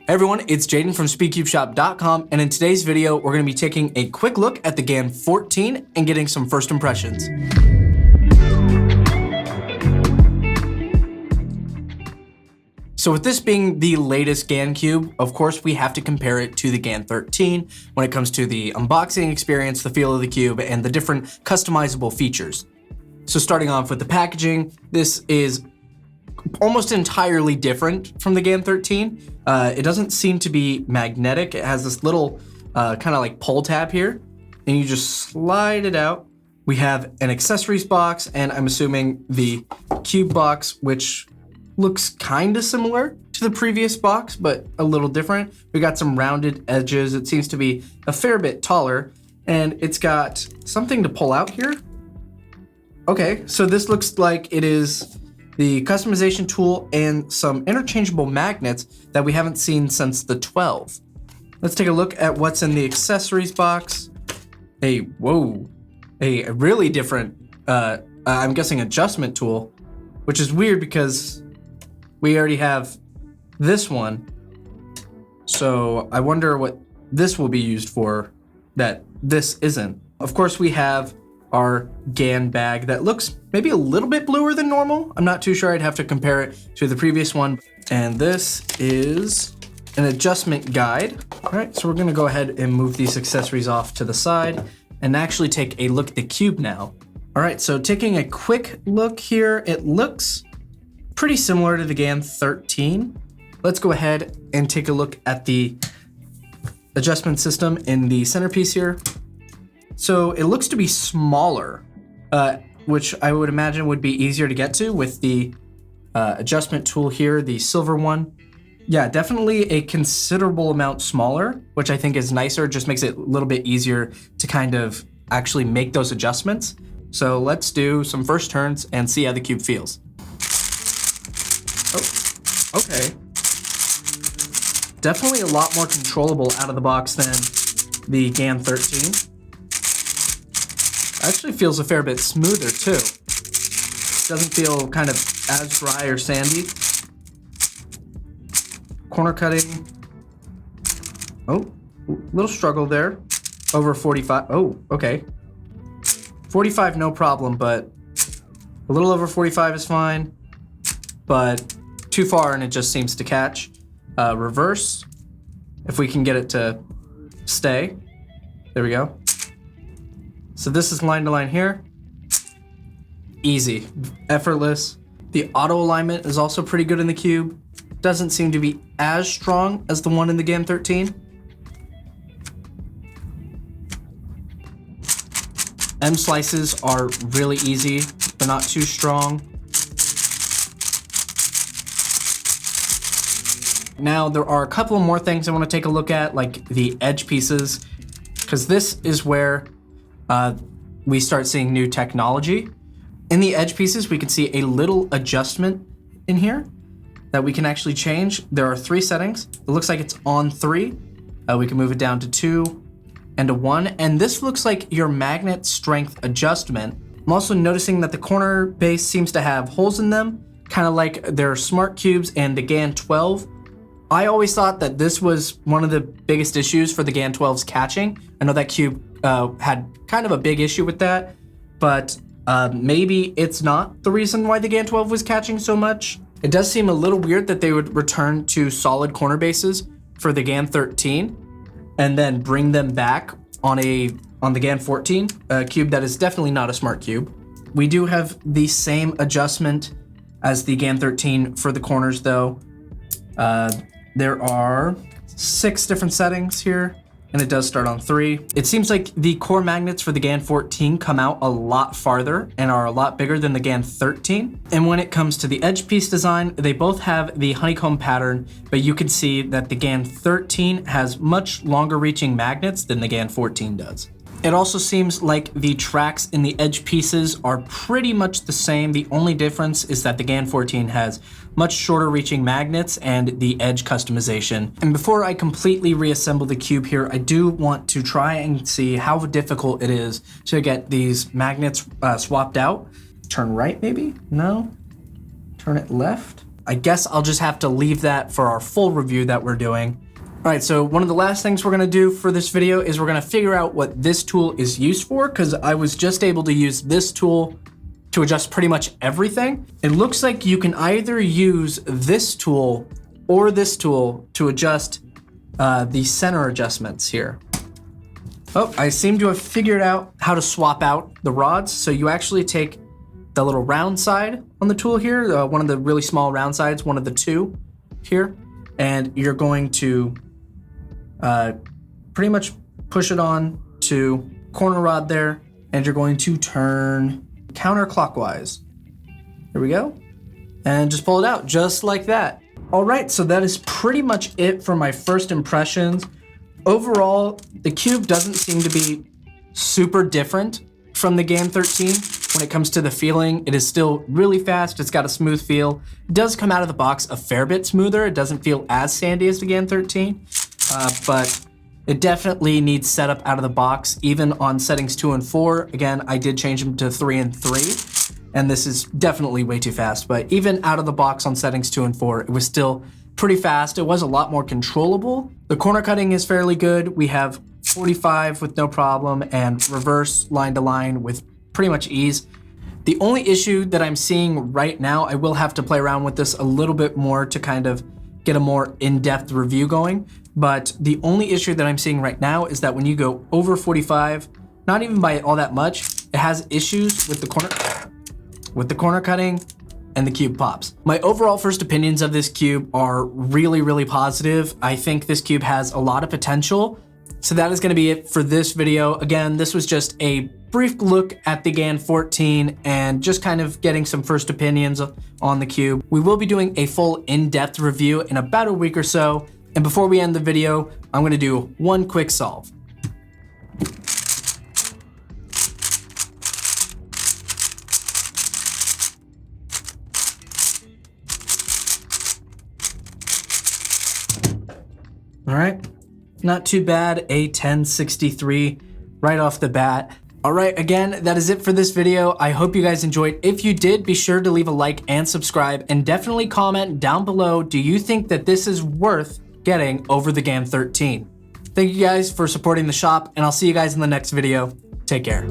Hey everyone, it's Jaden from SpeedCubeShop.com, and in today's video, we're going to be taking a quick look at the GAN 14 and getting some first impressions. So with this being the latest GAN cube, of course we have to compare it to the GAN 13 when it comes to the unboxing experience, the feel of the cube, and the different customizable features. So starting off with the packaging, this is almost entirely different from the GAN 13. It doesn't seem to be magnetic. It has this little kind of like pull tab here, and you just slide it out. We have an accessories box, and I'm assuming the cube box, which looks kind of similar to the previous box, but a little different. We got some rounded edges. It seems to be a fair bit taller, and it's got something to pull out here. Okay, so this looks like it is the customization tool and some interchangeable magnets that we haven't seen since the 12. Let's take a look at what's in the accessories box. A really different, I'm guessing adjustment tool, which is weird because we already have this one. So I wonder what this will be used for that this isn't. Of course, we have our GAN bag that looks maybe a little bit bluer than normal. I'm not too sure. I'd have to compare it to the previous one. And this is an adjustment guide. All right, so we're gonna go ahead and move these accessories off to the side and actually take a look at the cube now. All right, so taking a quick look here, it looks pretty similar to the GAN 13. Let's go ahead and take a look at the adjustment system in the centerpiece here. So it looks to be smaller, which I would imagine would be easier to get to with the adjustment tool here, the silver one. Yeah, definitely a considerable amount smaller, which I think is nicer, just makes it a little bit easier to kind of actually make those adjustments. So let's do some first turns and see how the cube feels. Oh, okay. Definitely a lot more controllable out of the box than the GAN 13. Actually feels a fair bit smoother too. Doesn't feel kind of as dry or sandy. Corner cutting. Oh, little struggle there. Over 45. Oh, okay. 45, no problem, but a little over 45 is fine. But too far and it just seems to catch. Reverse. If we can get it to stay. There we go. So this is line to line here. Easy, effortless. The auto alignment is also pretty good in the cube. Doesn't seem to be as strong as the one in the GAN 13. M slices are really easy, but not too strong. Now there are a couple more things I want to take a look at, like the edge pieces, because this is where we start seeing new technology. In the edge pieces, we can see a little adjustment in here that we can actually change. There are 3 settings. It looks like it's on 3. We can move it down to 2 and to 1. And this looks like your magnet strength adjustment. I'm also noticing that the corner base seems to have holes in them, kind of like their smart cubes and the GAN 12. I always thought that this was one of the biggest issues for the GAN 12's catching. I know that cube had kind of a big issue with that, but maybe it's not the reason why the GAN 12 was catching so much. It does seem a little weird that they would return to solid corner bases for the GAN 13 and then bring them back on the GAN 14, a cube that is definitely not a smart cube. We do have the same adjustment as the GAN 13 for the corners though. There are 6 different settings here, and it does start on 3. It seems like the core magnets for the GAN 14 come out a lot farther and are a lot bigger than the GAN 13. And when it comes to the edge piece design, they both have the honeycomb pattern, but you can see that the GAN 13 has much longer reaching magnets than the GAN 14 does. It also seems like the tracks in the edge pieces are pretty much the same. The only difference is that the GAN 14 has much shorter reaching magnets and the edge customization. And before I completely reassemble the cube here, I do want to try and see how difficult it is to get these magnets swapped out. Turn right maybe? No? Turn it left? I guess I'll just have to leave that for our full review that we're doing. All right, so one of the last things we're gonna do for this video is we're gonna figure out what this tool is used for, because I was just able to use this tool to adjust pretty much everything. It looks like you can either use this tool or this tool to adjust the center adjustments here. Oh, I seem to have figured out how to swap out the rods. So you actually take the little round side on the tool here, one of the really small round sides, one of the two here, and you're going to pretty much push it on to corner rod there, and you're going to turn counterclockwise. Here we go. And just pull it out just like that. All right, so that is pretty much it for my first impressions. Overall, the Cube doesn't seem to be super different from the GAN 13 when it comes to the feeling. It is still really fast. It's got a smooth feel. It does come out of the box a fair bit smoother. It doesn't feel as sandy as the GAN 13, but it definitely needs setup out of the box, even on settings 2 and 4. Again, I did change them to 3 and 3, and this is definitely way too fast, but even out of the box on settings 2 and 4, it was still pretty fast. It was a lot more controllable. The corner cutting is fairly good. We have 45 with no problem and reverse line to line with pretty much ease. The only issue that I'm seeing right now, I will have to play around with this a little bit more to kind of get a more in-depth review going. But the only issue that I'm seeing right now is that when you go over 45, not even by all that much, it has issues with the corner cutting and the Cube pops. My overall first opinions of this Cube are really, really positive. I think this Cube has a lot of potential. So that is gonna be it for this video. Again, this was just a brief look at the GAN 14 and just kind of getting some first opinions on the Cube. We will be doing a full in-depth review in about a week or so. And before we end the video, I'm gonna do one quick solve. All right, not too bad, a 1063 right off the bat. All right, again, that is it for this video. I hope you guys enjoyed. If you did, be sure to leave a like and subscribe, and definitely comment down below, do you think that this is worth getting over the GAN 13? Thank you guys for supporting the shop, and I'll see you guys in the next video. Take care.